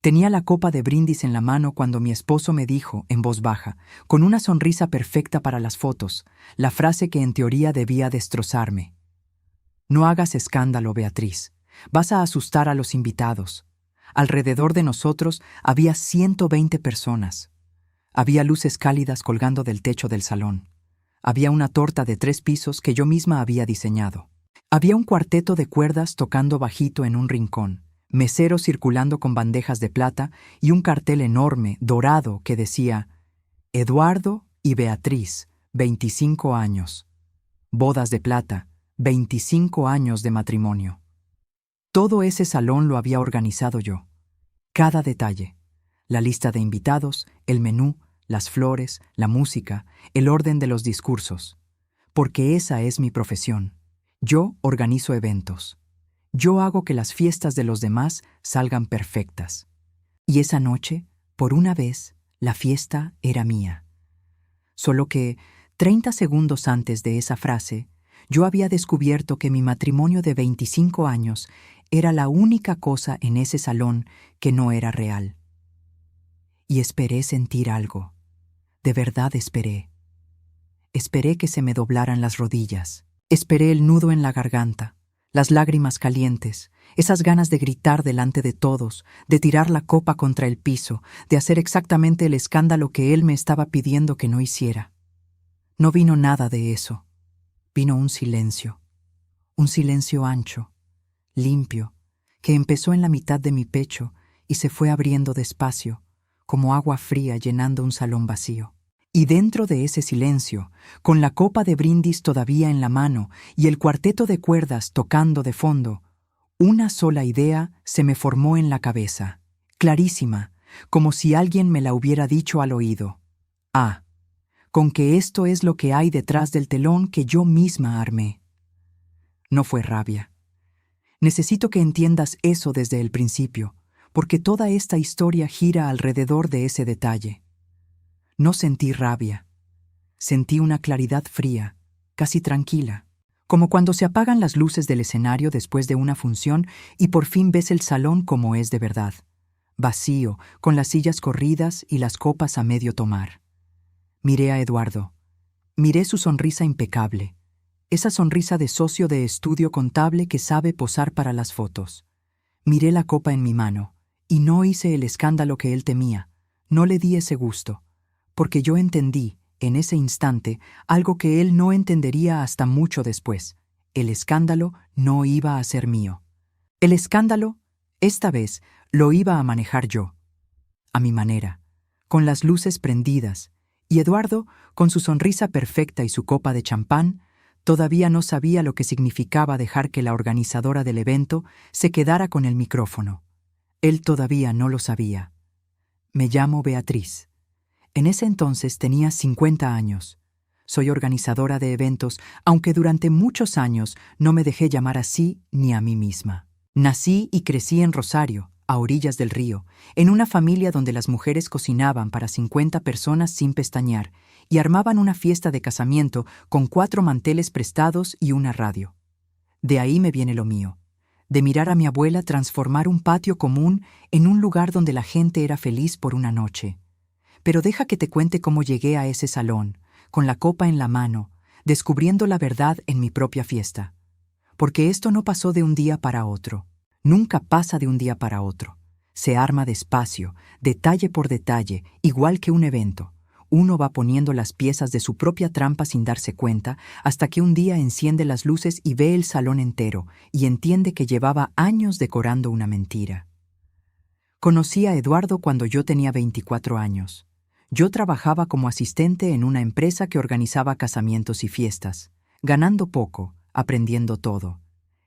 Tenía la copa de brindis en la mano cuando mi esposo me dijo, en voz baja, con una sonrisa perfecta para las fotos, la frase que en teoría debía destrozarme. «No hagas escándalo, Beatriz. Vas a asustar a los invitados». Alrededor de nosotros había 120 personas. Había luces cálidas colgando del techo del salón. Había una torta de 3 pisos que yo misma había diseñado. Había un cuarteto de cuerdas tocando bajito en un rincón, meseros circulando con bandejas de plata y un cartel enorme, dorado, que decía «Eduardo y Beatriz, 25 años. Bodas de plata, 25 años de matrimonio». Todo ese salón lo había organizado yo. Cada detalle. La lista de invitados, el menú, las flores, la música, el orden de los discursos. Porque esa es mi profesión. Yo organizo eventos. Yo hago que las fiestas de los demás salgan perfectas. Y esa noche, por una vez, la fiesta era mía. Solo que, 30 segundos antes de esa frase, yo había descubierto que mi matrimonio de 25 años era la única cosa en ese salón que no era real. Y esperé sentir algo. De verdad esperé. Esperé que se me doblaran las rodillas. Esperé el nudo en la garganta, las lágrimas calientes, esas ganas de gritar delante de todos, de tirar la copa contra el piso, de hacer exactamente el escándalo que él me estaba pidiendo que no hiciera. No vino nada de eso. Vino un silencio ancho, limpio, que empezó en la mitad de mi pecho y se fue abriendo despacio, como agua fría llenando un salón vacío. Y dentro de ese silencio, con la copa de brindis todavía en la mano y el cuarteto de cuerdas tocando de fondo, una sola idea se me formó en la cabeza, clarísima, como si alguien me la hubiera dicho al oído. «Ah, con que esto es lo que hay detrás del telón que yo misma armé». No fue rabia. Necesito que entiendas eso desde el principio, porque toda esta historia gira alrededor de ese detalle. No sentí rabia. Sentí una claridad fría, casi tranquila, como cuando se apagan las luces del escenario después de una función y por fin ves el salón como es de verdad, vacío, con las sillas corridas y las copas a medio tomar. Miré a Eduardo. Miré su sonrisa impecable, esa sonrisa de socio de estudio contable que sabe posar para las fotos. Miré la copa en mi mano, y no hice el escándalo que él temía. No le di ese gusto, porque yo entendí, en ese instante, algo que él no entendería hasta mucho después. El escándalo no iba a ser mío. El escándalo, esta vez, lo iba a manejar yo. A mi manera, con las luces prendidas, y Eduardo, con su sonrisa perfecta y su copa de champán, todavía no sabía lo que significaba dejar que la organizadora del evento se quedara con el micrófono. Él todavía no lo sabía. Me llamo Beatriz. En ese entonces tenía 50 años. Soy organizadora de eventos, aunque durante muchos años no me dejé llamar así ni a mí misma. Nací y crecí en Rosario, a orillas del río, en una familia donde las mujeres cocinaban para 50 personas sin pestañear y armaban una fiesta de casamiento con 4 manteles prestados y una radio. De ahí me viene lo mío, de mirar a mi abuela transformar un patio común en un lugar donde la gente era feliz por una noche. Pero deja que te cuente cómo llegué a ese salón, con la copa en la mano, descubriendo la verdad en mi propia fiesta. Porque esto no pasó de un día para otro. Nunca pasa de un día para otro. Se arma despacio, detalle por detalle, igual que un evento. Uno va poniendo las piezas de su propia trampa sin darse cuenta, hasta que un día enciende las luces y ve el salón entero, y entiende que llevaba años decorando una mentira. Conocí a Eduardo cuando yo tenía 24 años. Yo trabajaba como asistente en una empresa que organizaba casamientos y fiestas, ganando poco, aprendiendo todo.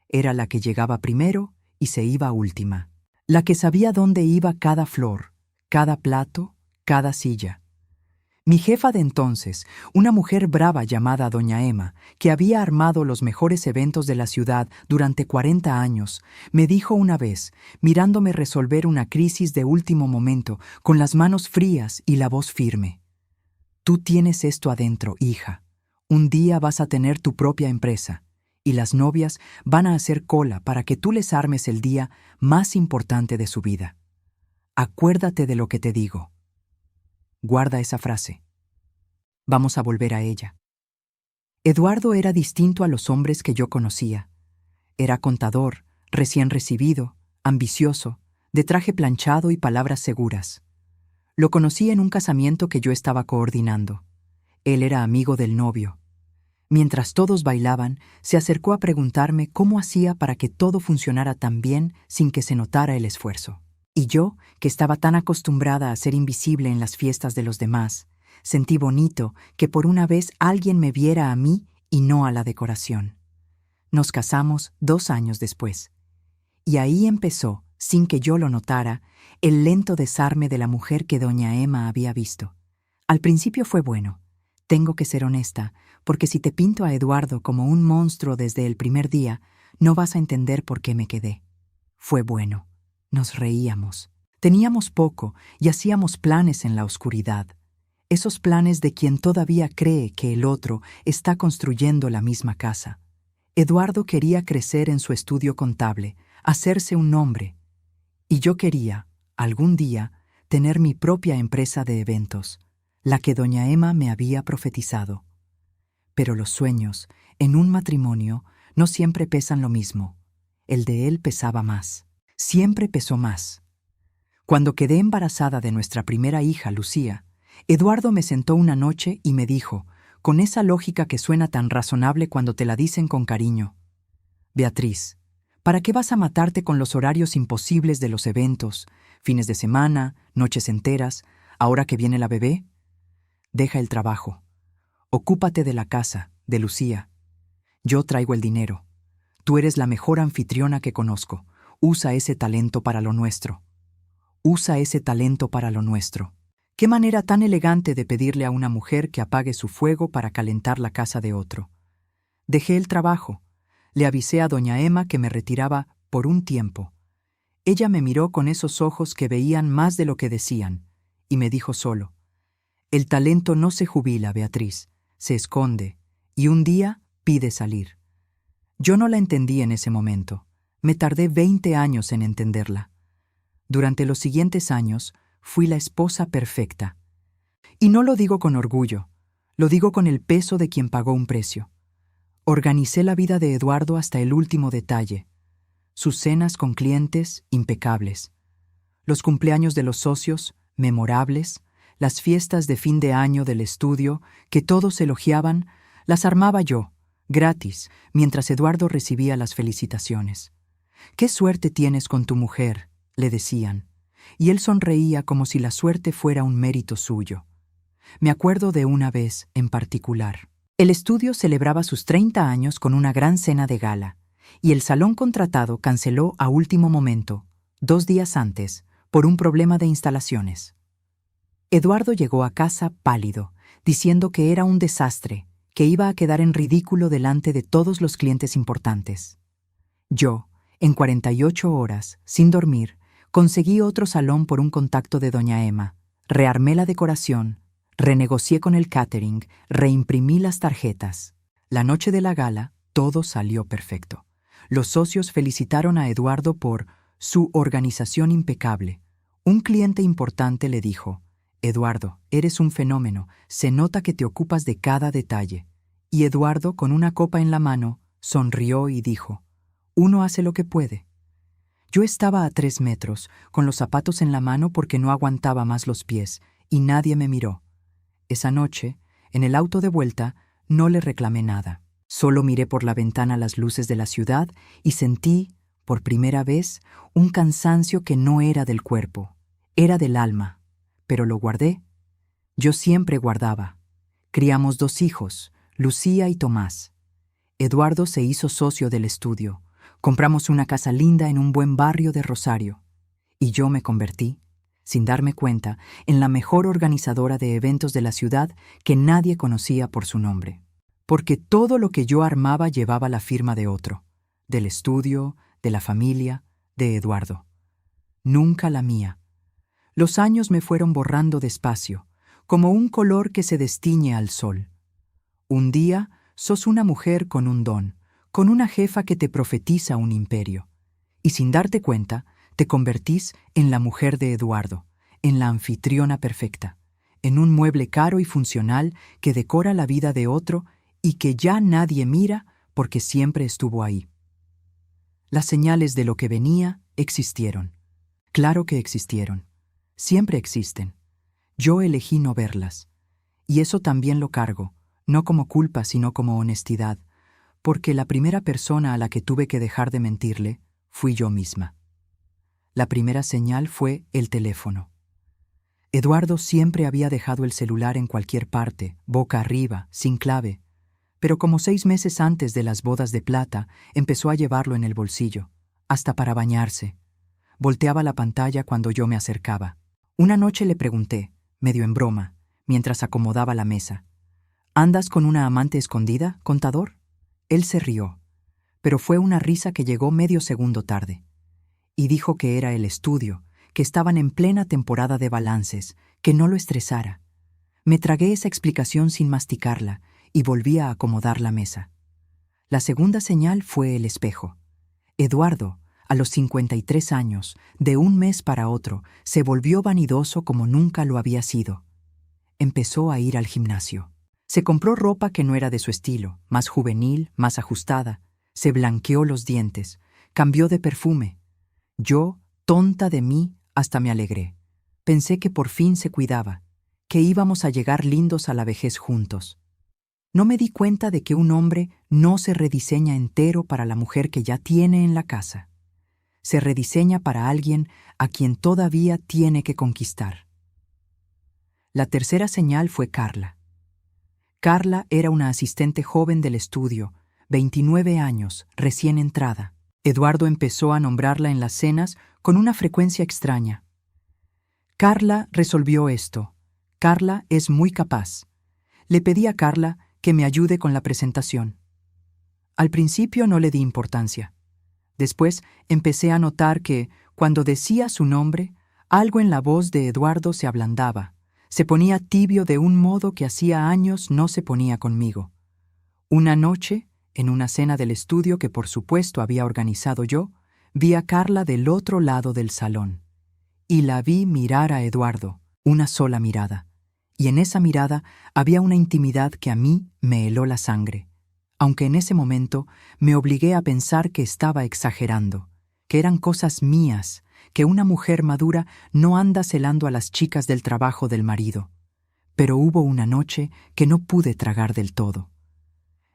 Era la que llegaba primero y se iba última. La que sabía dónde iba cada flor, cada plato, cada silla. Mi jefa de entonces, una mujer brava llamada Doña Emma, que había armado los mejores eventos de la ciudad durante 40 años, me dijo una vez, mirándome resolver una crisis de último momento, con las manos frías y la voz firme: «Tú tienes esto adentro, hija. Un día vas a tener tu propia empresa, y las novias van a hacer cola para que tú les armes el día más importante de su vida». Acuérdate de lo que te digo. Guarda esa frase. Vamos a volver a ella. Eduardo era distinto a los hombres que yo conocía. Era contador, recién recibido, ambicioso, de traje planchado y palabras seguras. Lo conocí en un casamiento que yo estaba coordinando. Él era amigo del novio. Mientras todos bailaban, se acercó a preguntarme cómo hacía para que todo funcionara tan bien sin que se notara el esfuerzo. Y yo, que estaba tan acostumbrada a ser invisible en las fiestas de los demás, sentí bonito que por una vez alguien me viera a mí y no a la decoración. Nos casamos 2 años después. Y ahí empezó, sin que yo lo notara, el lento desarme de la mujer que doña Emma había visto. Al principio fue bueno. Tengo que ser honesta, porque si te pinto a Eduardo como un monstruo desde el primer día, no vas a entender por qué me quedé. Fue bueno. Nos reíamos. Teníamos poco y hacíamos planes en la oscuridad. Esos planes de quien todavía cree que el otro está construyendo la misma casa. Eduardo quería crecer en su estudio contable, hacerse un nombre. Y yo quería, algún día, tener mi propia empresa de eventos, la que doña Emma me había profetizado. Pero los sueños, en un matrimonio, no siempre pesan lo mismo. El de él pesaba más. Siempre pesó más. Cuando quedé embarazada de nuestra primera hija, Lucía, Eduardo me sentó una noche y me dijo, con esa lógica que suena tan razonable cuando te la dicen con cariño: Beatriz, ¿para qué vas a matarte con los horarios imposibles de los eventos, fines de semana, noches enteras, ahora que viene la bebé? Deja el trabajo. Ocúpate de la casa, de Lucía. Yo traigo el dinero. Tú eres la mejor anfitriona que conozco. Usa ese talento para lo nuestro. Usa ese talento para lo nuestro. Qué manera tan elegante de pedirle a una mujer que apague su fuego para calentar la casa de otro. Dejé el trabajo. Le avisé a doña Emma que me retiraba por un tiempo. Ella me miró con esos ojos que veían más de lo que decían, y me dijo solo: el talento no se jubila, Beatriz, se esconde, y un día pide salir. Yo no la entendí en ese momento. Me tardé 20 años en entenderla. Durante los siguientes años, fui la esposa perfecta. Y no lo digo con orgullo, lo digo con el peso de quien pagó un precio. Organicé la vida de Eduardo hasta el último detalle. Sus cenas con clientes, impecables. Los cumpleaños de los socios, memorables. Las fiestas de fin de año del estudio, que todos elogiaban, las armaba yo, gratis, mientras Eduardo recibía las felicitaciones. «¡Qué suerte tienes con tu mujer!», le decían, y él sonreía como si la suerte fuera un mérito suyo. Me acuerdo de una vez en particular. El estudio celebraba sus 30 años con una gran cena de gala, y el salón contratado canceló a último momento, 2 días antes, por un problema de instalaciones. Eduardo llegó a casa pálido, diciendo que era un desastre, que iba a quedar en ridículo delante de todos los clientes importantes. Yo, en 48 horas, sin dormir, conseguí otro salón por un contacto de doña Emma, rearmé la decoración, renegocié con el catering, reimprimí las tarjetas. La noche de la gala, todo salió perfecto. Los socios felicitaron a Eduardo por su organización impecable. Un cliente importante le dijo: «Eduardo, eres un fenómeno, se nota que te ocupas de cada detalle». Y Eduardo, con una copa en la mano, sonrió y dijo: «Uno hace lo que puede». Yo estaba a 3 metros, con los zapatos en la mano porque no aguantaba más los pies, y nadie me miró. Esa noche, en el auto de vuelta, no le reclamé nada. Solo miré por la ventana las luces de la ciudad y sentí, por primera vez, un cansancio que no era del cuerpo, era del alma. Pero lo guardé. Yo siempre guardaba. Criamos 2 hijos, Lucía y Tomás. Eduardo se hizo socio del estudio. Compramos una casa linda en un buen barrio de Rosario. Y yo me convertí, sin darme cuenta, en la mejor organizadora de eventos de la ciudad que nadie conocía por su nombre. Porque todo lo que yo armaba llevaba la firma de otro, del estudio, de la familia, de Eduardo. Nunca la mía. Los años me fueron borrando despacio, como un color que se destiñe al sol. Un día sos una mujer con un don, con una jefa que te profetiza un imperio. Y sin darte cuenta, Te convertís en la mujer de Eduardo, en la anfitriona perfecta, en un mueble caro y funcional que decora la vida de otro y que ya nadie mira porque siempre estuvo ahí. Las señales de lo que venía existieron. Claro que existieron. Siempre existen. Yo elegí no verlas. Y eso también lo cargo, no como culpa sino como honestidad, porque la primera persona a la que tuve que dejar de mentirle fui yo misma. La primera señal fue el teléfono. Eduardo siempre había dejado el celular en cualquier parte, boca arriba, sin clave, pero como 6 meses antes de las bodas de plata, empezó a llevarlo en el bolsillo, hasta para bañarse. Volteaba la pantalla cuando yo me acercaba. Una noche le pregunté, medio en broma, mientras acomodaba la mesa, ¿andas con una amante escondida, contador? Él se rió, pero fue una risa que llegó medio segundo tarde, y dijo que era el estudio, que estaban en plena temporada de balances, que no lo estresara. Me tragué esa explicación sin masticarla y volví a acomodar la mesa. La segunda señal fue el espejo. Eduardo, a los 53 años, de un mes para otro, se volvió vanidoso como nunca lo había sido. Empezó a ir al gimnasio. Se compró ropa que no era de su estilo, más juvenil, más ajustada. Se blanqueó los dientes, cambió de perfume. Yo, tonta de mí, hasta me alegré. Pensé que por fin se cuidaba, que íbamos a llegar lindos a la vejez juntos. No me di cuenta de que un hombre no se rediseña entero para la mujer que ya tiene en la casa. Se rediseña para alguien a quien todavía tiene que conquistar. La tercera señal fue Carla. Carla era una asistente joven del estudio, 29 años, recién entrada. Eduardo empezó a nombrarla en las cenas con una frecuencia extraña. Carla resolvió esto. Carla es muy capaz. Le pedí a Carla que me ayude con la presentación. Al principio no le di importancia. Después empecé a notar que, cuando decía su nombre, algo en la voz de Eduardo se ablandaba, se ponía tibio de un modo que hacía años no se ponía conmigo. Una noche, en una cena del estudio que por supuesto había organizado yo, vi a Carla del otro lado del salón. Y la vi mirar a Eduardo, una sola mirada. Y en esa mirada había una intimidad que a mí me heló la sangre, aunque en ese momento me obligué a pensar que estaba exagerando, que eran cosas mías, que una mujer madura no anda celando a las chicas del trabajo del marido. Pero hubo una noche que no pude tragar del todo.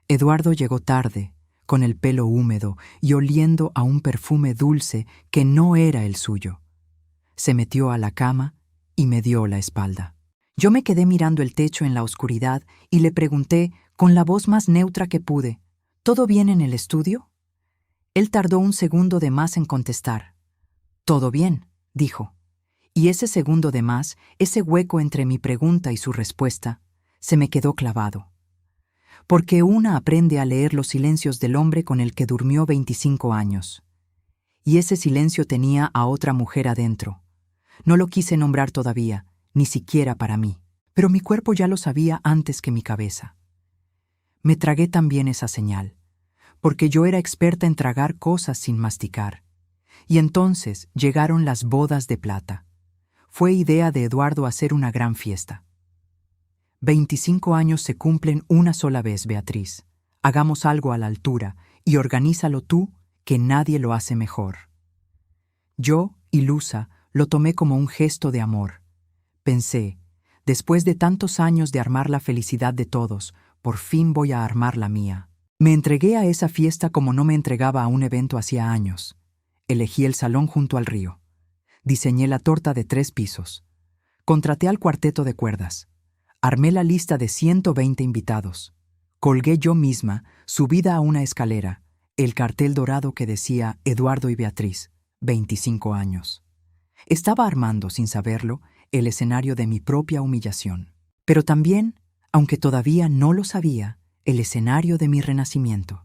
Eduardo llegó tarde, con el pelo húmedo y oliendo a un perfume dulce que no era el suyo. Se metió a la cama y me dio la espalda. Yo me quedé mirando el techo en la oscuridad y le pregunté, con la voz más neutra que pude, ¿todo bien en el estudio? Él tardó un segundo de más en contestar. «Todo bien», dijo. Y ese segundo de más, ese hueco entre mi pregunta y su respuesta, se me quedó clavado. Porque una aprende a leer los silencios del hombre con el que durmió 25 años. Y ese silencio tenía a otra mujer adentro. No lo quise nombrar todavía, ni siquiera para mí, pero mi cuerpo ya lo sabía antes que mi cabeza. Me tragué también esa señal, porque yo era experta en tragar cosas sin masticar. Y entonces llegaron las bodas de plata. Fue idea de Eduardo hacer una gran fiesta. 25 años se cumplen una sola vez, Beatriz. Hagamos algo a la altura y organízalo tú, que nadie lo hace mejor. Yo, ilusa, lo tomé como un gesto de amor. Pensé, después de tantos años de armar la felicidad de todos, por fin voy a armar la mía. Me entregué a esa fiesta como no me entregaba a un evento hacía años. Elegí el salón junto al río. Diseñé la torta de 3 pisos. Contraté al cuarteto de cuerdas. Armé la lista de 120 invitados. Colgué yo misma, subida a una escalera, el cartel dorado que decía Eduardo y Beatriz, 25 años. Estaba armando, sin saberlo, el escenario de mi propia humillación. Pero también, aunque todavía no lo sabía, el escenario de mi renacimiento.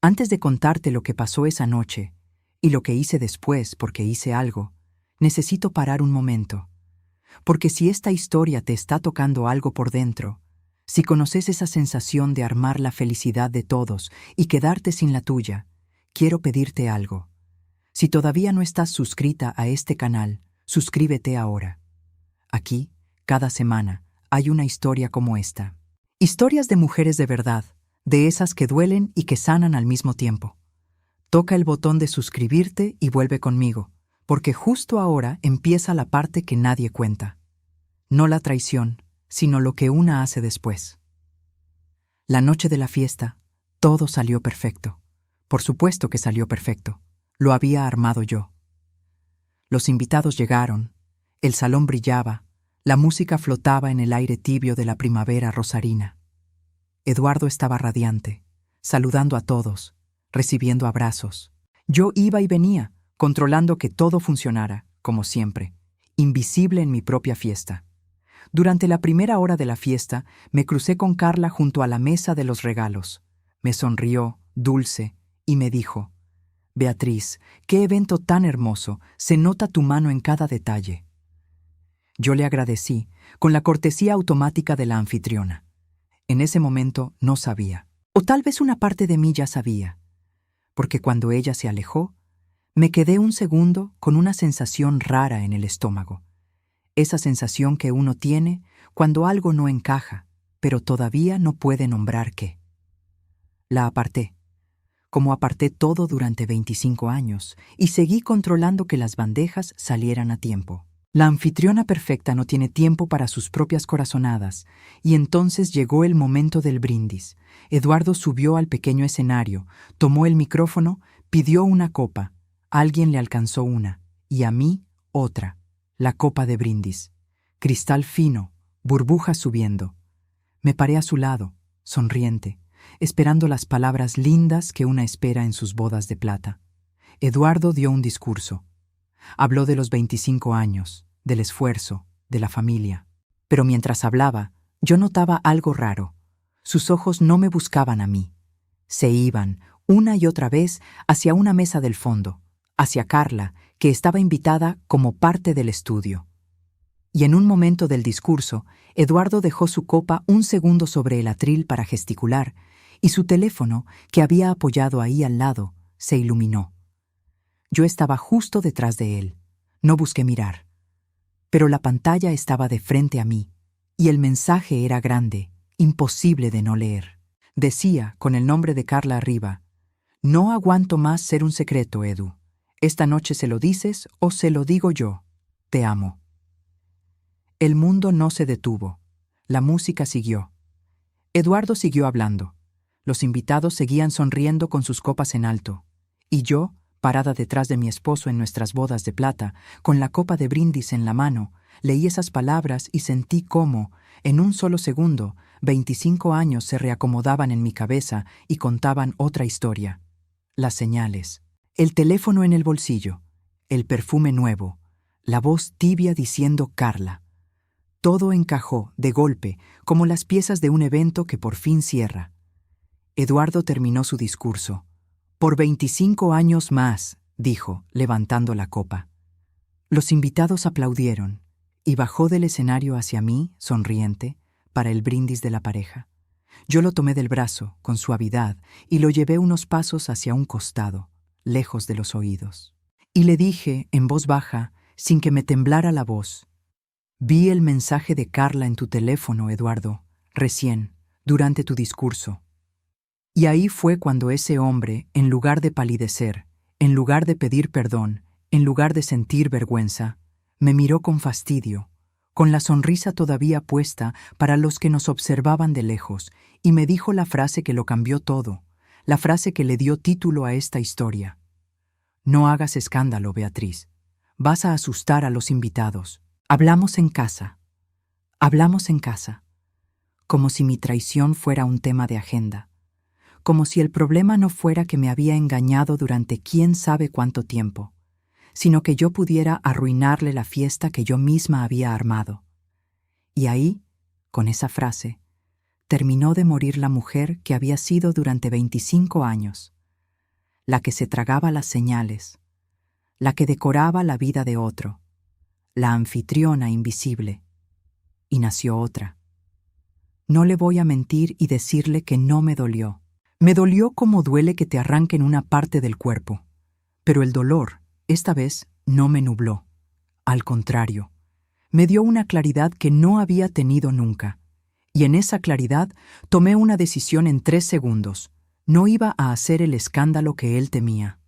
Antes de contarte lo que pasó esa noche, y lo que hice después porque hice algo, necesito parar un momento. Porque si esta historia te está tocando algo por dentro, si conoces esa sensación de armar la felicidad de todos y quedarte sin la tuya, quiero pedirte algo. Si todavía no estás suscrita a este canal, suscríbete ahora. Aquí, cada semana, hay una historia como esta. Historias de mujeres de verdad, de esas que duelen y que sanan al mismo tiempo. Toca el botón de suscribirte y vuelve conmigo, porque justo ahora empieza la parte que nadie cuenta. No la traición, sino lo que una hace después. La noche de la fiesta, todo salió perfecto. Por supuesto que salió perfecto. Lo había armado yo. Los invitados llegaron, el salón brillaba, la música flotaba en el aire tibio de la primavera rosarina. Eduardo estaba radiante, saludando a todos, recibiendo abrazos. Yo iba y venía, controlando que todo funcionara, como siempre, invisible en mi propia fiesta. Durante la primera hora de la fiesta, me crucé con Carla junto a la mesa de los regalos. Me sonrió, dulce, y me dijo: «Beatriz, qué evento tan hermoso, se nota tu mano en cada detalle». Yo le agradecí, con la cortesía automática de la anfitriona. En ese momento no sabía, o tal vez una parte de mí ya sabía, porque cuando ella se alejó, me quedé un segundo con una sensación rara en el estómago. Esa sensación que uno tiene cuando algo no encaja, pero todavía no puede nombrar qué. La aparté, como aparté todo durante 25 años, y seguí controlando que las bandejas salieran a tiempo. La anfitriona perfecta no tiene tiempo para sus propias corazonadas, y entonces llegó el momento del brindis. Eduardo subió al pequeño escenario, tomó el micrófono, pidió una copa. Alguien le alcanzó una, y a mí otra. La copa de brindis. Cristal fino, burbujas subiendo. Me paré a su lado, sonriente, esperando las palabras lindas que una espera en sus bodas de plata. Eduardo dio un discurso. Habló de los 25 años, del esfuerzo, de la familia. Pero mientras hablaba, yo notaba algo raro. Sus ojos no me buscaban a mí. Se iban, una y otra vez, hacia una mesa del fondo, hacia Carla, que estaba invitada como parte del estudio. Y en un momento del discurso, Eduardo dejó su copa un segundo sobre el atril para gesticular, y su teléfono, que había apoyado ahí al lado, se iluminó. Yo estaba justo detrás de él. No busqué mirar. Pero la pantalla estaba de frente a mí, y el mensaje era grande, imposible de no leer. Decía, con el nombre de Carla arriba: «No aguanto más ser un secreto, Edu. Esta noche se lo dices o se lo digo yo. Te amo». El mundo no se detuvo. La música siguió. Eduardo siguió hablando. Los invitados seguían sonriendo con sus copas en alto. Y yo, parada detrás de mi esposo en nuestras bodas de plata, con la copa de brindis en la mano, leí esas palabras y sentí cómo, en un solo segundo, 25 años se reacomodaban en mi cabeza y contaban otra historia. Las señales. El teléfono en el bolsillo, el perfume nuevo, la voz tibia diciendo Carla. Todo encajó, de golpe, como las piezas de un evento que por fin cierra. Eduardo terminó su discurso. «Por 25 años más», dijo, levantando la copa. Los invitados aplaudieron, y bajó del escenario hacia mí, sonriente, para el brindis de la pareja. Yo lo tomé del brazo, con suavidad, y lo llevé unos pasos hacia un costado, lejos de los oídos. Y le dije, en voz baja, sin que me temblara la voz: «Vi el mensaje de Carla en tu teléfono, Eduardo, recién, durante tu discurso». Y ahí fue cuando ese hombre, en lugar de palidecer, en lugar de pedir perdón, en lugar de sentir vergüenza, me miró con fastidio, con la sonrisa todavía puesta para los que nos observaban de lejos, y me dijo la frase que lo cambió todo, la frase que le dio título a esta historia: «No hagas escándalo, Beatriz. Vas a asustar a los invitados. Hablamos en casa. Hablamos en casa». Como si mi traición fuera un tema de agenda. Como si el problema no fuera que me había engañado durante quién sabe cuánto tiempo, sino que yo pudiera arruinarle la fiesta que yo misma había armado. Y ahí, con esa frase, terminó de morir la mujer que había sido durante 25 años, la que se tragaba las señales, la que decoraba la vida de otro, la anfitriona invisible. Y nació otra. No le voy a mentir y decirle que no me dolió. Me dolió como duele que te arranquen una parte del cuerpo, pero el dolor, Esta vez no me nubló. Al contrario, me dio una claridad que no había tenido nunca. Y en esa claridad tomé una decisión en 3 segundos. No iba a hacer el escándalo que él temía.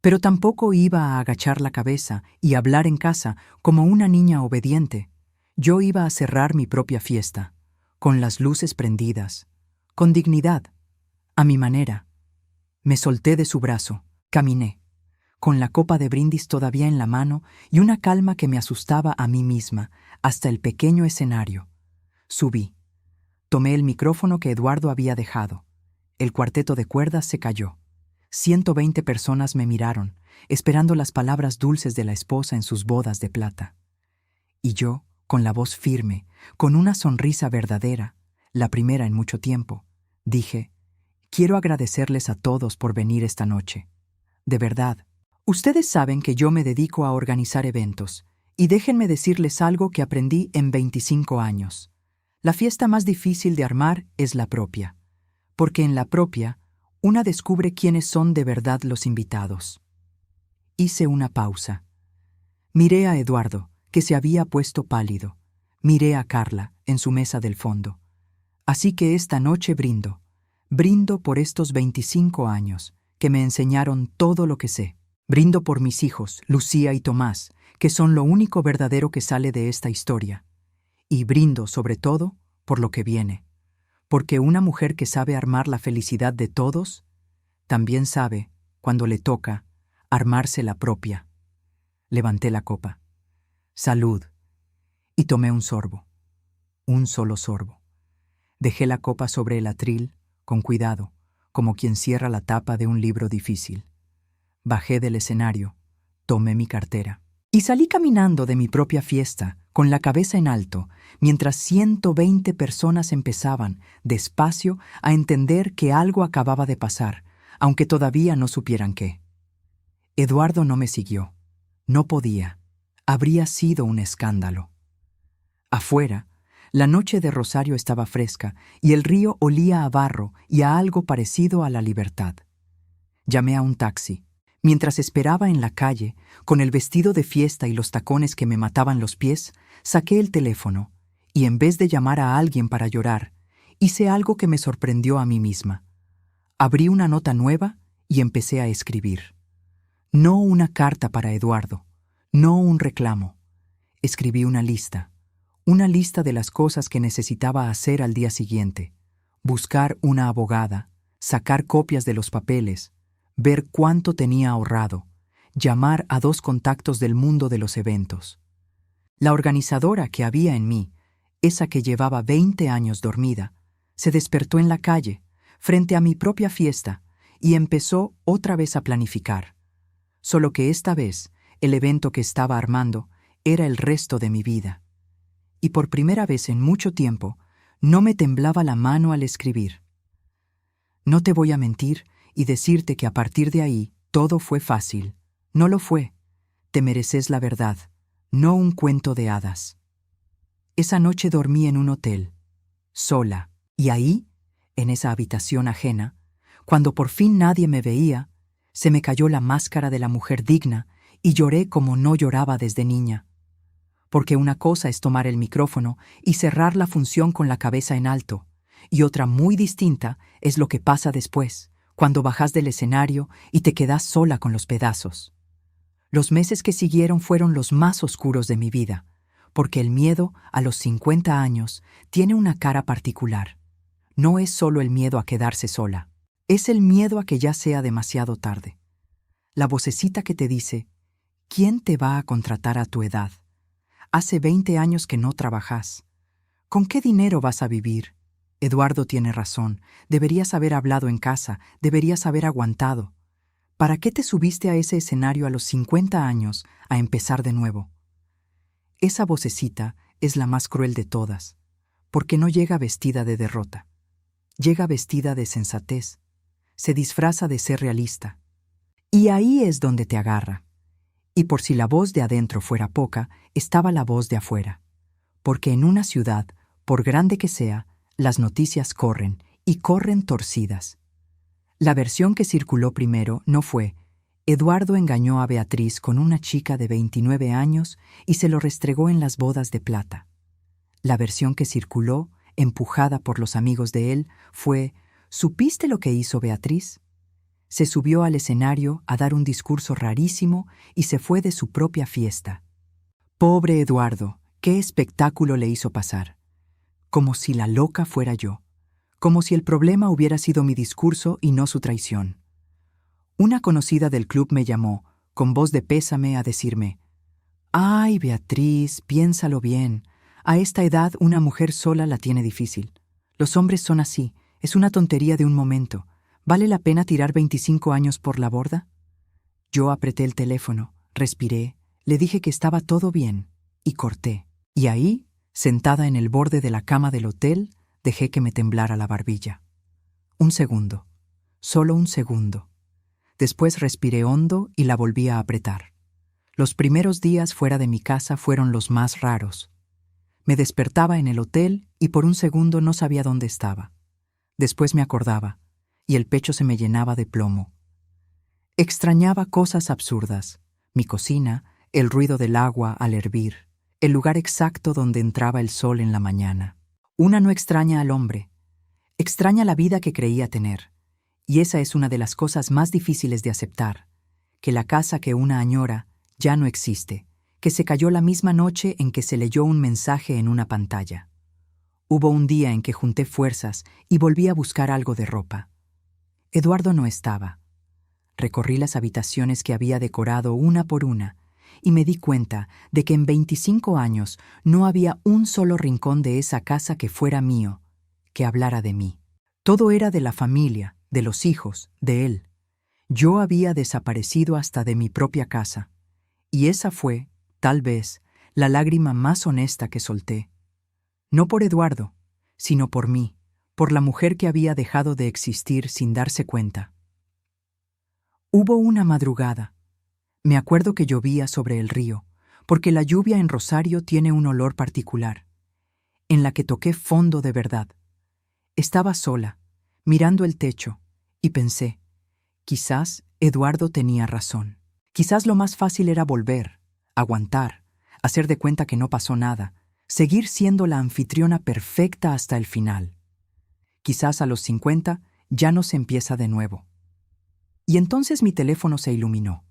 Pero tampoco iba a agachar la cabeza y hablar en casa como una niña obediente. Yo iba a cerrar mi propia fiesta, con las luces prendidas, con dignidad, a mi manera. Me solté de su brazo, caminé, con la copa de brindis todavía en la mano y una calma que me asustaba a mí misma, hasta el pequeño escenario. Subí. Tomé el micrófono que Eduardo había dejado. El cuarteto de cuerdas se cayó. 120 personas me miraron, esperando las palabras dulces de la esposa en sus bodas de plata. Y yo, con la voz firme, con una sonrisa verdadera, la primera en mucho tiempo, dije: quiero agradecerles a todos por venir esta noche. De verdad, ustedes saben que yo me dedico a organizar eventos, y déjenme decirles algo que aprendí en 25 años. La fiesta más difícil de armar es la propia, porque en la propia, una descubre quiénes son de verdad los invitados. Hice una pausa. Miré a Eduardo, que se había puesto pálido. Miré a Carla, en su mesa del fondo. Así que esta noche brindo. Brindo por estos 25 años, que me enseñaron todo lo que sé. Brindo por mis hijos, Lucía y Tomás, que son lo único verdadero que sale de esta historia. Y brindo, sobre todo, por lo que viene. Porque una mujer que sabe armar la felicidad de todos, también sabe, cuando le toca, armarse la propia. Levanté la copa. Salud. Y tomé un sorbo. Un solo sorbo. Dejé la copa sobre el atril, con cuidado, como quien cierra la tapa de un libro difícil. Bajé del escenario, tomé mi cartera y salí caminando de mi propia fiesta, con la cabeza en alto, mientras 120 personas empezaban, despacio, a entender que algo acababa de pasar, aunque todavía no supieran qué. Eduardo no me siguió. No podía. Habría sido un escándalo. Afuera, la noche de Rosario estaba fresca y el río olía a barro y a algo parecido a la libertad. Llamé a un taxi. Mientras esperaba en la calle, con el vestido de fiesta y los tacones que me mataban los pies, saqué el teléfono y en vez de llamar a alguien para llorar, hice algo que me sorprendió a mí misma. Abrí una nota nueva y empecé a escribir. No una carta para Eduardo, no un reclamo. Escribí una lista de las cosas que necesitaba hacer al día siguiente. Buscar una abogada, sacar copias de los papeles, ver cuánto tenía ahorrado, llamar a 2 contactos del mundo de los eventos. La organizadora que había en mí, esa que llevaba 20 años dormida, se despertó en la calle, frente a mi propia fiesta, y empezó otra vez a planificar. Solo que esta vez, el evento que estaba armando era el resto de mi vida. Y por primera vez en mucho tiempo, no me temblaba la mano al escribir. No te voy a mentir y decirte que a partir de ahí todo fue fácil. No lo fue. Te mereces la verdad, no un cuento de hadas. Esa noche dormí en un hotel, sola, y ahí, en esa habitación ajena, cuando por fin nadie me veía, se me cayó la máscara de la mujer digna y lloré como no lloraba desde niña. Porque una cosa es tomar el micrófono y cerrar la función con la cabeza en alto, y otra muy distinta es lo que pasa después, cuando bajas del escenario y te quedas sola con los pedazos. Los meses que siguieron fueron los más oscuros de mi vida, porque el miedo a los 50 años tiene una cara particular. No es solo el miedo a quedarse sola, es el miedo a que ya sea demasiado tarde. La vocecita que te dice: ¿quién te va a contratar a tu edad? Hace 20 años que no trabajas. ¿Con qué dinero vas a vivir? Eduardo tiene razón. Deberías haber hablado en casa, deberías haber aguantado. ¿Para qué te subiste a ese escenario a los 50 años a empezar de nuevo? Esa vocecita es la más cruel de todas, porque no llega vestida de derrota. Llega vestida de sensatez. Se disfraza de ser realista. Y ahí es donde te agarra. Y por si la voz de adentro fuera poca, estaba la voz de afuera. Porque en una ciudad, por grande que sea, las noticias corren, y corren torcidas. La versión que circuló primero no fue: Eduardo engañó a Beatriz con una chica de 29 años y se lo restregó en las bodas de plata. La versión que circuló, empujada por los amigos de él, fue: ¿supiste lo que hizo Beatriz? Se subió al escenario a dar un discurso rarísimo y se fue de su propia fiesta. Pobre Eduardo, qué espectáculo le hizo pasar. Como si la loca fuera yo. Como si el problema hubiera sido mi discurso y no su traición. Una conocida del club me llamó, con voz de pésame, a decirme: «Ay, Beatriz, piénsalo bien. A esta edad una mujer sola la tiene difícil. Los hombres son así, es una tontería de un momento. ¿Vale la pena tirar 25 años por la borda?» Yo apreté el teléfono, respiré, le dije que estaba todo bien, y corté. Y ahí, sentada en el borde de la cama del hotel, dejé que me temblara la barbilla. Un segundo, solo un segundo. Después respiré hondo y la volví a apretar. Los primeros días fuera de mi casa fueron los más raros. Me despertaba en el hotel y por un segundo no sabía dónde estaba. Después me acordaba, y el pecho se me llenaba de plomo. Extrañaba cosas absurdas: mi cocina, el ruido del agua al hervir, el lugar exacto donde entraba el sol en la mañana. Una no extraña al hombre, extraña la vida que creía tener. Y esa es una de las cosas más difíciles de aceptar, que la casa que una añora ya no existe, que se cayó la misma noche en que se leyó un mensaje en una pantalla. Hubo un día en que junté fuerzas y volví a buscar algo de ropa. Eduardo no estaba. Recorrí las habitaciones que había decorado una por una y me di cuenta de que en 25 años no había un solo rincón de esa casa que fuera mío, que hablara de mí. Todo era de la familia, de los hijos, de él. Yo había desaparecido hasta de mi propia casa, y esa fue, tal vez, la lágrima más honesta que solté. No por Eduardo, sino por mí, por la mujer que había dejado de existir sin darse cuenta. Hubo una madrugada. Me acuerdo que llovía sobre el río, porque la lluvia en Rosario tiene un olor particular, en la que toqué fondo de verdad. Estaba sola, mirando el techo, y pensé: quizás Eduardo tenía razón. Quizás lo más fácil era volver, aguantar, hacer de cuenta que no pasó nada, seguir siendo la anfitriona perfecta hasta el final. Quizás a los 50 ya no se empieza de nuevo. Y entonces mi teléfono se iluminó.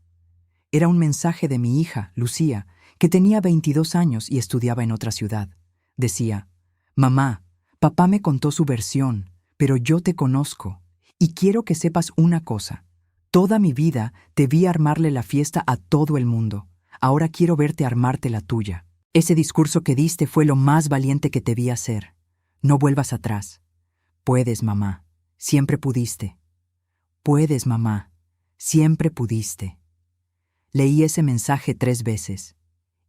Era un mensaje de mi hija, Lucía, que tenía 22 años y estudiaba en otra ciudad. Decía: «Mamá, papá me contó su versión, pero yo te conozco, y quiero que sepas una cosa. Toda mi vida te vi armarle la fiesta a todo el mundo. Ahora quiero verte armarte la tuya. Ese discurso que diste fue lo más valiente que te vi hacer. No vuelvas atrás. Puedes, mamá. Siempre pudiste. Puedes, mamá. Siempre pudiste». Leí ese mensaje 3 veces,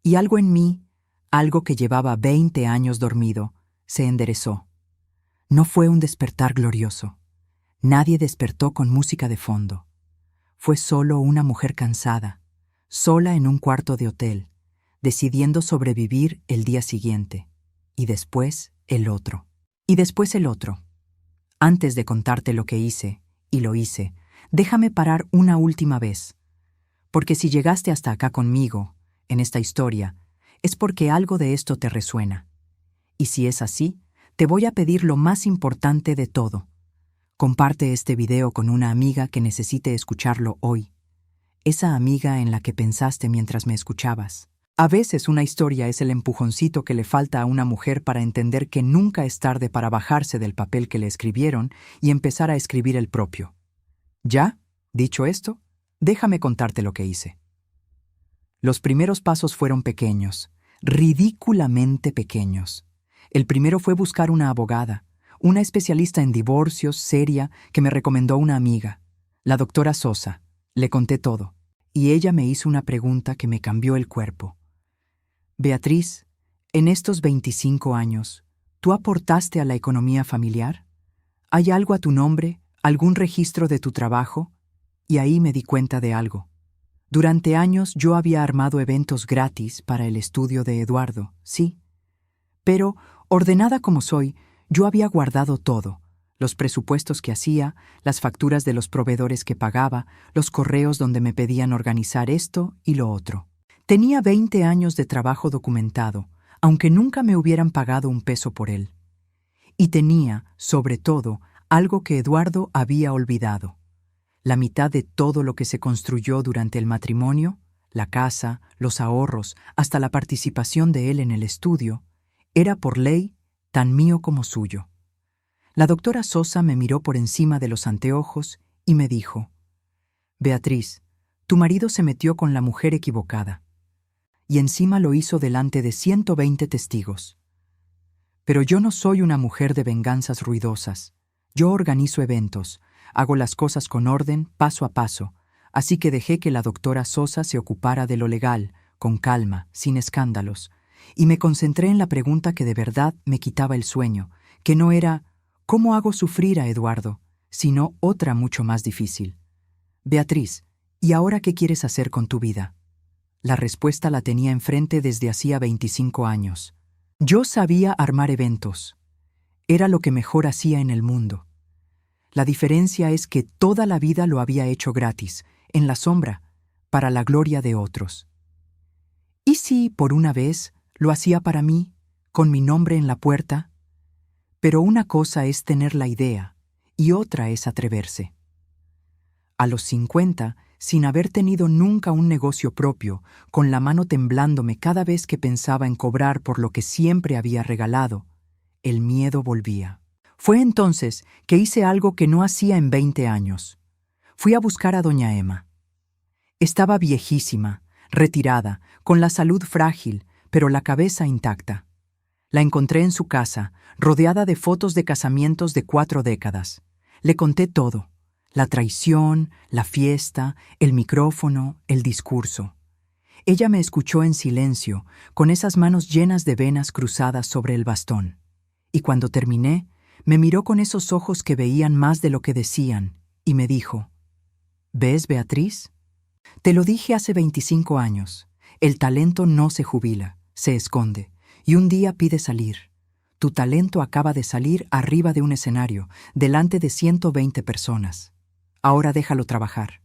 y algo en mí, algo que llevaba 20 años dormido, se enderezó. No fue un despertar glorioso. Nadie despertó con música de fondo. Fue solo una mujer cansada, sola en un cuarto de hotel, decidiendo sobrevivir el día siguiente, y después el otro, y después el otro. Antes de contarte lo que hice, y lo hice, déjame parar una última vez. Porque si llegaste hasta acá conmigo, en esta historia, es porque algo de esto te resuena. Y si es así, te voy a pedir lo más importante de todo. Comparte este video con una amiga que necesite escucharlo hoy. Esa amiga en la que pensaste mientras me escuchabas. A veces una historia es el empujoncito que le falta a una mujer para entender que nunca es tarde para bajarse del papel que le escribieron y empezar a escribir el propio. ¿Ya? Dicho esto, déjame contarte lo que hice. Los primeros pasos fueron pequeños, ridículamente pequeños. El primero fue buscar una abogada, una especialista en divorcios, seria, que me recomendó una amiga, la doctora Sosa. Le conté todo, y ella me hizo una pregunta que me cambió el cuerpo. «Beatriz, en estos 25 años, ¿tú aportaste a la economía familiar? ¿Hay algo a tu nombre, algún registro de tu trabajo?» Y ahí me di cuenta de algo. Durante años yo había armado eventos gratis para el estudio de Eduardo, sí. Pero, ordenada como soy, yo había guardado todo: los presupuestos que hacía, las facturas de los proveedores que pagaba, los correos donde me pedían organizar esto y lo otro. Tenía 20 años de trabajo documentado, aunque nunca me hubieran pagado un peso por él. Y tenía, sobre todo, algo que Eduardo había olvidado. La mitad de todo lo que se construyó durante el matrimonio, la casa, los ahorros, hasta la participación de él en el estudio, era por ley tan mío como suyo. La doctora Sosa me miró por encima de los anteojos y me dijo: «Beatriz, tu marido se metió con la mujer equivocada. Y encima lo hizo delante de 120 testigos. Pero yo no soy una mujer de venganzas ruidosas. Yo organizo eventos, hago las cosas con orden, paso a paso, así que dejé que la doctora Sosa se ocupara de lo legal, con calma, sin escándalos, y me concentré en la pregunta que de verdad me quitaba el sueño, que no era «¿Cómo hago sufrir a Eduardo?», sino otra mucho más difícil. «Beatriz, ¿y ahora qué quieres hacer con tu vida?». La respuesta la tenía enfrente desde hacía 25 años. Yo sabía armar eventos. Era lo que mejor hacía en el mundo. La diferencia es que toda la vida lo había hecho gratis, en la sombra, para la gloria de otros. ¿Y si, por una vez, lo hacía para mí, con mi nombre en la puerta? Pero una cosa es tener la idea, y otra es atreverse. A los 50, sin haber tenido nunca un negocio propio, con la mano temblándome cada vez que pensaba en cobrar por lo que siempre había regalado, el miedo volvía. Fue entonces que hice algo que no hacía en 20 años. Fui a buscar a doña Emma. Estaba viejísima, retirada, con la salud frágil, pero la cabeza intacta. La encontré en su casa, rodeada de fotos de casamientos de 4 décadas. Le conté todo: la traición, la fiesta, el micrófono, el discurso. Ella me escuchó en silencio, con esas manos llenas de venas cruzadas sobre el bastón. Y cuando terminé, me miró con esos ojos que veían más de lo que decían, y me dijo: «¿Ves, Beatriz? Te lo dije hace 25 años. El talento no se jubila, se esconde, y un día pide salir. Tu talento acaba de salir arriba de un escenario, delante de 120 personas. Ahora déjalo trabajar».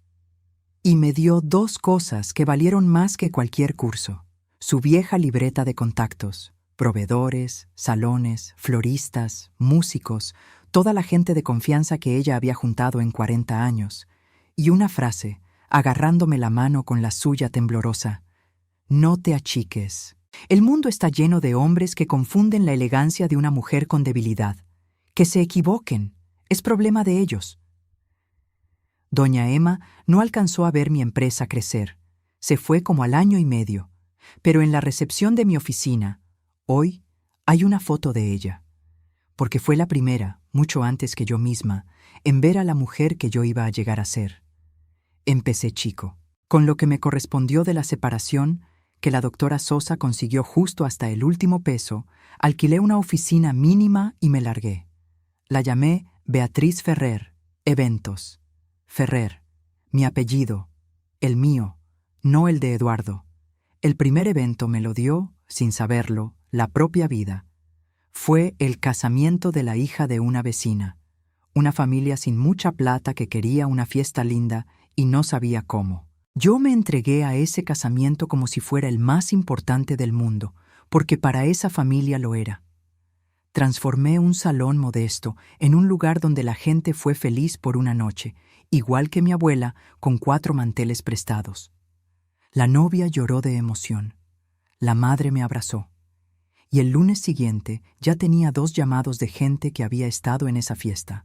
Y me dio 2 cosas que valieron más que cualquier curso: su vieja libreta de contactos, proveedores, salones, floristas, músicos, toda la gente de confianza que ella había juntado en 40 años, y una frase, agarrándome la mano con la suya temblorosa: «No te achiques. El mundo está lleno de hombres que confunden la elegancia de una mujer con debilidad. Que se equivoquen. Es problema de ellos». Doña Emma no alcanzó a ver mi empresa crecer. Se fue como al año y medio. Pero en la recepción de mi oficina, hoy, hay una foto de ella. Porque fue la primera, mucho antes que yo misma, en ver a la mujer que yo iba a llegar a ser. Empecé chico. Con lo que me correspondió de la separación, que la doctora Sosa consiguió justo hasta el último peso, alquilé una oficina mínima y me largué. La llamé Beatriz Ferrer, Eventos. Ferrer, mi apellido, el mío, no el de Eduardo. El primer evento me lo dio, sin saberlo, la propia vida. Fue el casamiento de la hija de una vecina, una familia sin mucha plata que quería una fiesta linda y no sabía cómo. Yo me entregué a ese casamiento como si fuera el más importante del mundo, porque para esa familia lo era. Transformé un salón modesto en un lugar donde la gente fue feliz por una noche, igual que mi abuela, con 4 manteles prestados. La novia lloró de emoción. La madre me abrazó. Y el lunes siguiente ya tenía 2 llamados de gente que había estado en esa fiesta,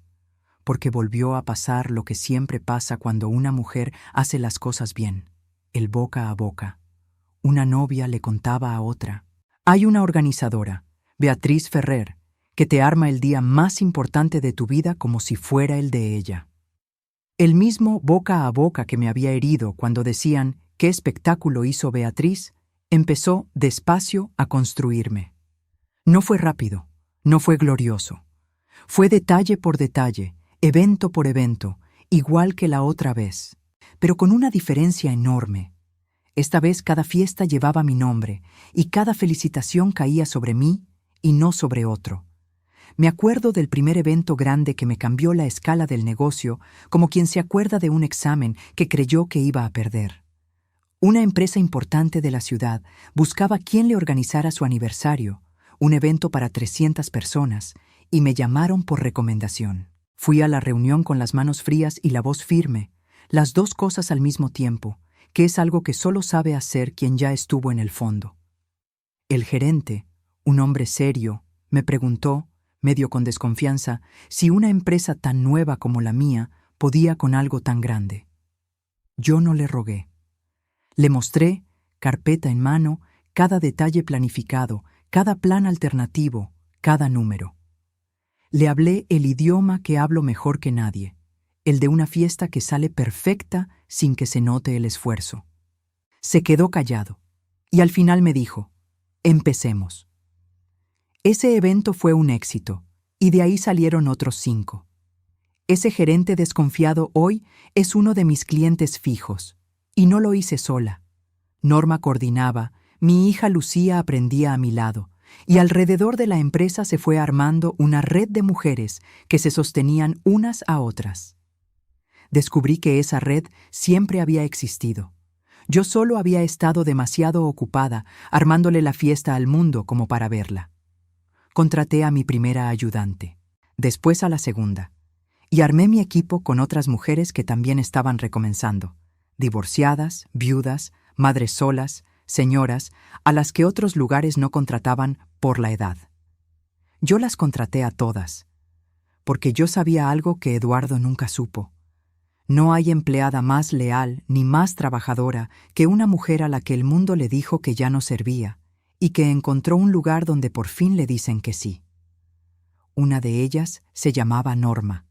porque volvió a pasar lo que siempre pasa cuando una mujer hace las cosas bien, el boca a boca. Una novia le contaba a otra: «Hay una organizadora, Beatriz Ferrer, que te arma el día más importante de tu vida como si fuera el de ella». El mismo boca a boca que me había herido cuando decían «¿Qué espectáculo hizo Beatriz?», empezó despacio a construirme. No fue rápido, no fue glorioso. Fue detalle por detalle, evento por evento, igual que la otra vez, pero con una diferencia enorme. Esta vez cada fiesta llevaba mi nombre y cada felicitación caía sobre mí y no sobre otro. Me acuerdo del primer evento grande que me cambió la escala del negocio, como quien se acuerda de un examen que creyó que iba a perder. Una empresa importante de la ciudad buscaba quién le organizara su aniversario, un evento para 300 personas, y me llamaron por recomendación. Fui a la reunión con las manos frías y la voz firme, las dos cosas al mismo tiempo, que es algo que solo sabe hacer quien ya estuvo en el fondo. El gerente, un hombre serio, me preguntó, medio con desconfianza, si una empresa tan nueva como la mía podía con algo tan grande. Yo no le rogué. Le mostré, carpeta en mano, cada detalle planificado, cada plan alternativo, cada número. Le hablé el idioma que hablo mejor que nadie, el de una fiesta que sale perfecta sin que se note el esfuerzo. Se quedó callado, y al final me dijo, «Empecemos». Ese evento fue un éxito, y de ahí salieron otros 5. Ese gerente desconfiado hoy es uno de mis clientes fijos, y no lo hice sola. Norma coordinaba, mi hija Lucía aprendía a mi lado, y alrededor de la empresa se fue armando una red de mujeres que se sostenían unas a otras. Descubrí que esa red siempre había existido. Yo solo había estado demasiado ocupada armándole la fiesta al mundo como para verla. Contraté a mi primera ayudante, después a la segunda, y armé mi equipo con otras mujeres que también estaban recomenzando, divorciadas, viudas, madres solas, señoras, a las que otros lugares no contrataban por la edad. Yo las contraté a todas, porque yo sabía algo que Eduardo nunca supo. No hay empleada más leal ni más trabajadora que una mujer a la que el mundo le dijo que ya no servía y que encontró un lugar donde por fin le dicen que sí. Una de ellas se llamaba Norma.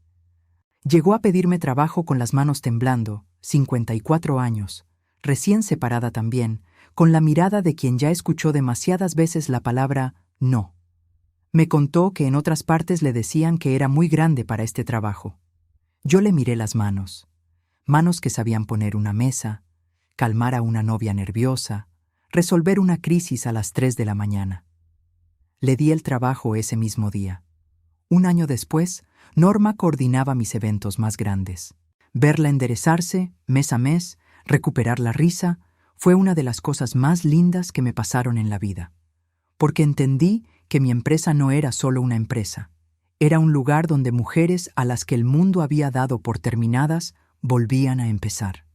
Llegó a pedirme trabajo con las manos temblando, 54 años, recién separada también, con la mirada de quien ya escuchó demasiadas veces la palabra no. Me contó que en otras partes le decían que era muy grande para este trabajo. Yo le miré las manos que sabían poner una mesa, calmar a una novia nerviosa, resolver una crisis a las 3 de la mañana. Le di el trabajo ese mismo día. Un año después, Norma coordinaba mis eventos más grandes. Verla enderezarse, mes a mes, recuperar la risa, fue una de las cosas más lindas que me pasaron en la vida. Porque entendí que mi empresa no era solo una empresa. Era un lugar donde mujeres a las que el mundo había dado por terminadas volvían a empezar.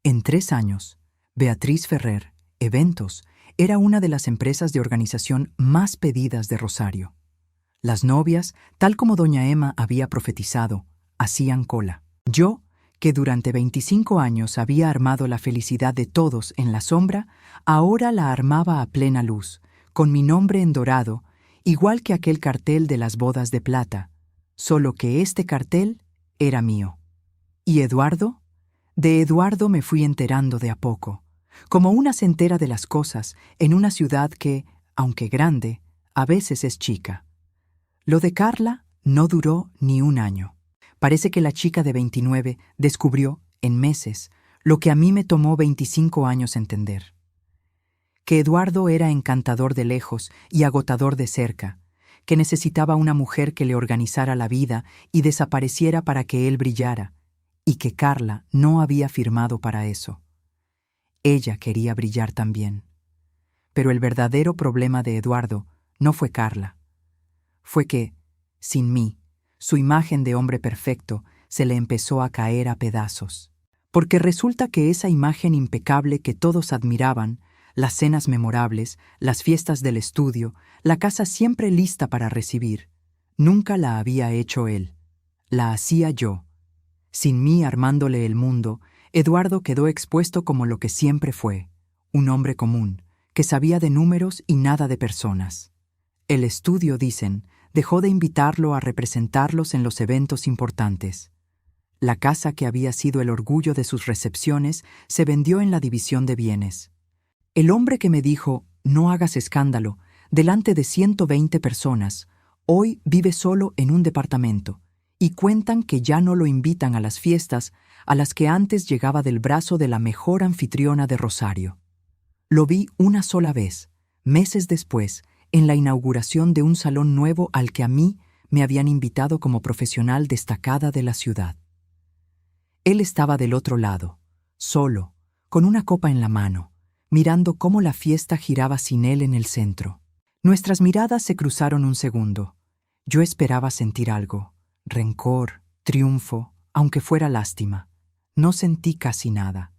En 3 años, Beatriz Ferrer, Eventos, era una de las empresas de organización más pedidas de Rosario. Las novias, tal como doña Emma había profetizado, hacían cola. Yo, que durante 25 años había armado la felicidad de todos en la sombra, ahora la armaba a plena luz, con mi nombre en dorado, igual que aquel cartel de las bodas de plata, solo que este cartel era mío. ¿Y Eduardo? De Eduardo me fui enterando de a poco, como una se entera de las cosas en una ciudad que, aunque grande, a veces es chica. Lo de Carla no duró ni un año. Parece que la chica de 29 descubrió, en meses, lo que a mí me tomó 25 años entender. Que Eduardo era encantador de lejos y agotador de cerca, que necesitaba una mujer que le organizara la vida y desapareciera para que él brillara, y que Carla no había firmado para eso. Ella quería brillar también. Pero el verdadero problema de Eduardo no fue Carla. Fue que, sin mí, su imagen de hombre perfecto se le empezó a caer a pedazos. Porque resulta que esa imagen impecable que todos admiraban, las cenas memorables, las fiestas del estudio, la casa siempre lista para recibir, nunca la había hecho él. La hacía yo. Sin mí armándole el mundo, Eduardo quedó expuesto como lo que siempre fue, un hombre común, que sabía de números y nada de personas. El estudio, dicen, dejó de invitarlo a representarlos en los eventos importantes. La casa que había sido el orgullo de sus recepciones se vendió en la división de bienes. El hombre que me dijo, no hagas escándalo, delante de 120 personas, hoy vive solo en un departamento, y cuentan que ya no lo invitan a las fiestas a las que antes llegaba del brazo de la mejor anfitriona de Rosario. Lo vi una sola vez, meses después, en la inauguración de un salón nuevo al que a mí Me habían invitado como profesional destacada de la ciudad. Él estaba del otro lado, solo, con una copa en la mano, mirando cómo la fiesta giraba sin él en el centro. Nuestras miradas se cruzaron un segundo. Yo esperaba sentir algo, rencor, triunfo, aunque fuera lástima. No sentí casi nada.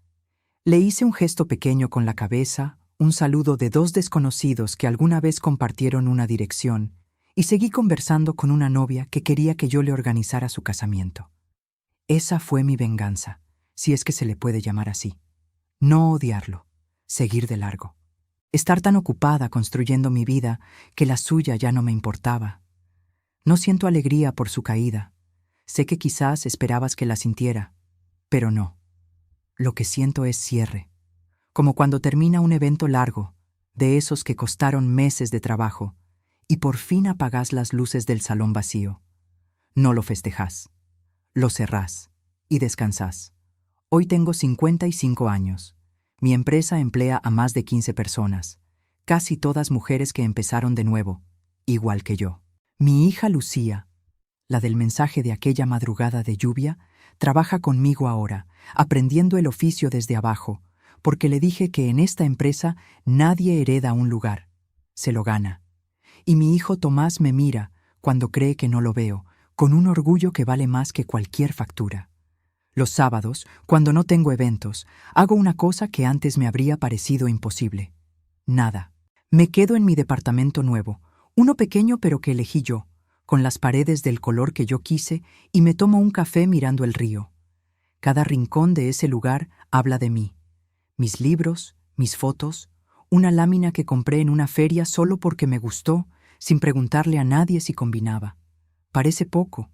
Le hice un gesto pequeño con la cabeza, un saludo de dos desconocidos que alguna vez compartieron una dirección, y seguí conversando con una novia que quería que yo le organizara su casamiento. Esa fue mi venganza, si es que se le puede llamar así. No odiarlo, seguir de largo. Estar tan ocupada construyendo mi vida que la suya ya no me importaba. No siento alegría por su caída. Sé que quizás esperabas que la sintiera, pero no. Lo que siento es cierre, como cuando termina un evento largo, de esos que costaron meses de trabajo, y por fin apagás las luces del salón vacío. No lo festejás, lo cerrás y descansás. Hoy tengo 55 años. Mi empresa emplea a más de 15 personas, casi todas mujeres que empezaron de nuevo, igual que yo. Mi hija Lucía, la del mensaje de aquella madrugada de lluvia, trabaja conmigo ahora, aprendiendo el oficio desde abajo, porque le dije que en esta empresa nadie hereda un lugar, se lo gana. Y mi hijo Tomás me mira, cuando cree que no lo veo, con un orgullo que vale más que cualquier factura. Los sábados, cuando no tengo eventos, hago una cosa que antes me habría parecido imposible. Nada. Me quedo en mi departamento nuevo, uno pequeño pero que elegí yo, con las paredes del color que yo quise, y me tomo un café mirando el río. Cada rincón de ese lugar habla de mí. Mis libros, mis fotos, una lámina que compré en una feria solo porque me gustó, sin preguntarle a nadie si combinaba. Parece poco.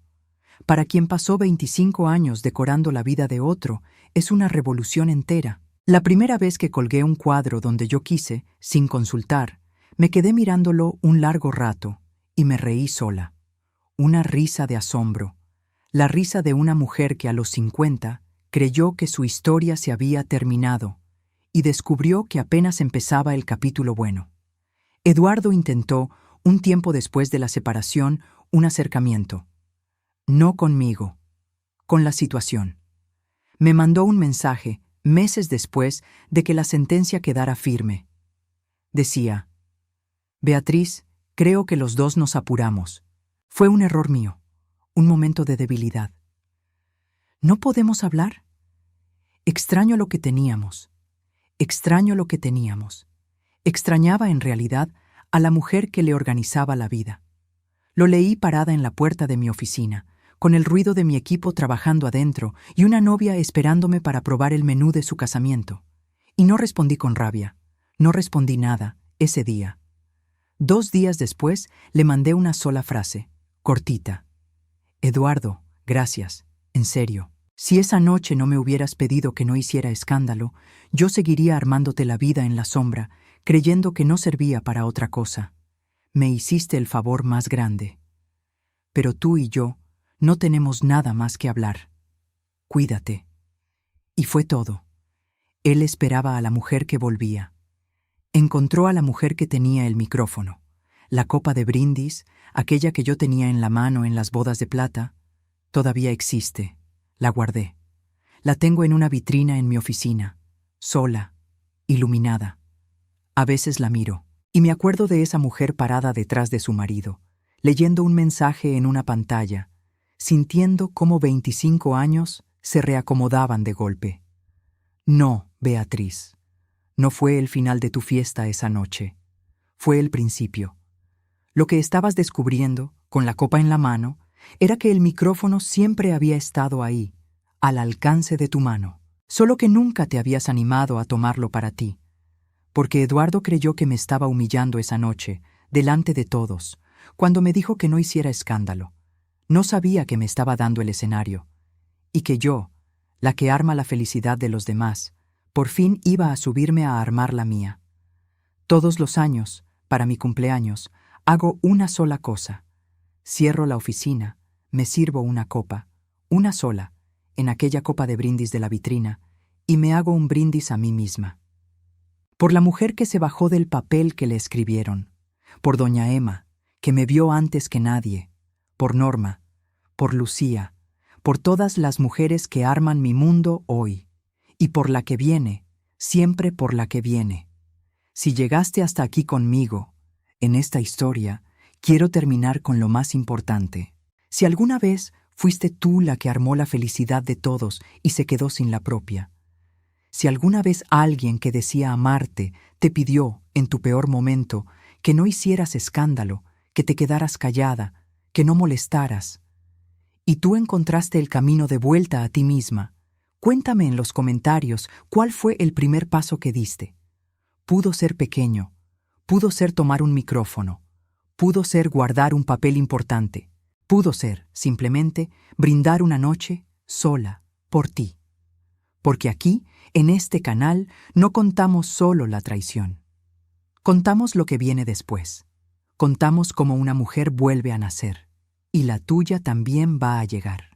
Para quien pasó 25 años decorando la vida de otro, es una revolución entera. La primera vez que colgué un cuadro donde yo quise, sin consultar, me quedé mirándolo un largo rato y me reí sola. Una risa de asombro. La risa de una mujer que a los 50 creyó que su historia se había terminado y descubrió que apenas empezaba el capítulo bueno. Eduardo intentó, un tiempo después de la separación, un acercamiento. No conmigo, con la situación. Me mandó un mensaje, meses después de que la sentencia quedara firme. Decía: Beatriz, creo que los dos nos apuramos. Fue un error mío, un momento de debilidad. ¿No podemos hablar? Extraño lo que teníamos. Extraño lo que teníamos. Extrañaba en realidad a la mujer que le organizaba la vida. Lo leí parada en la puerta de mi oficina, con el ruido de mi equipo trabajando adentro y una novia esperándome para probar el menú de su casamiento. Y no respondí con rabia. No respondí nada ese día. 2 días después le mandé una sola frase, cortita. Eduardo, gracias, en serio. Si esa noche no me hubieras pedido que no hiciera escándalo, yo seguiría armándote la vida en la sombra, creyendo que no servía para otra cosa. Me hiciste el favor más grande. Pero tú y yo no tenemos nada más que hablar. Cuídate. Y fue todo. Él esperaba a la mujer que volvía. Encontró a la mujer que tenía el micrófono, la copa de brindis, aquella que yo tenía en la mano en las bodas de plata. Todavía existe. La guardé. La tengo en una vitrina en mi oficina, sola, iluminada. A veces la miro, y me acuerdo de esa mujer parada detrás de su marido, leyendo un mensaje en una pantalla, sintiendo cómo 25 años se reacomodaban de golpe. No, Beatriz, no fue el final de tu fiesta esa noche. Fue el principio. Lo que estabas descubriendo, con la copa en la mano, era que el micrófono siempre había estado ahí, al alcance de tu mano, solo que nunca te habías animado a tomarlo para ti. Porque Eduardo creyó que me estaba humillando esa noche, delante de todos, cuando me dijo que no hiciera escándalo. No sabía que me estaba dando el escenario, y que yo, la que arma la felicidad de los demás, por fin iba a subirme a armar la mía. Todos los años, para mi cumpleaños, hago una sola cosa. Cierro la oficina, me sirvo una copa, una sola, en aquella copa de brindis de la vitrina, y me hago un brindis a mí misma. Por la mujer que se bajó del papel que le escribieron, por doña Emma, que me vio antes que nadie, por Norma, por Lucía, por todas las mujeres que arman mi mundo hoy, y por la que viene, siempre por la que viene. Si llegaste hasta aquí conmigo, en esta historia, quiero terminar con lo más importante. Si alguna vez fuiste tú la que armó la felicidad de todos y se quedó sin la propia, si alguna vez alguien que decía amarte te pidió, en tu peor momento, que no hicieras escándalo, que te quedaras callada, que no molestaras, y tú encontraste el camino de vuelta a ti misma, cuéntame en los comentarios cuál fue el primer paso que diste. Pudo ser pequeño, pudo ser tomar un micrófono, pudo ser guardar un papel importante, pudo ser, simplemente, brindar una noche sola por ti. Porque aquí, en este canal, no contamos solo la traición. Contamos lo que viene después. Contamos cómo una mujer vuelve a nacer. Y la tuya también va a llegar.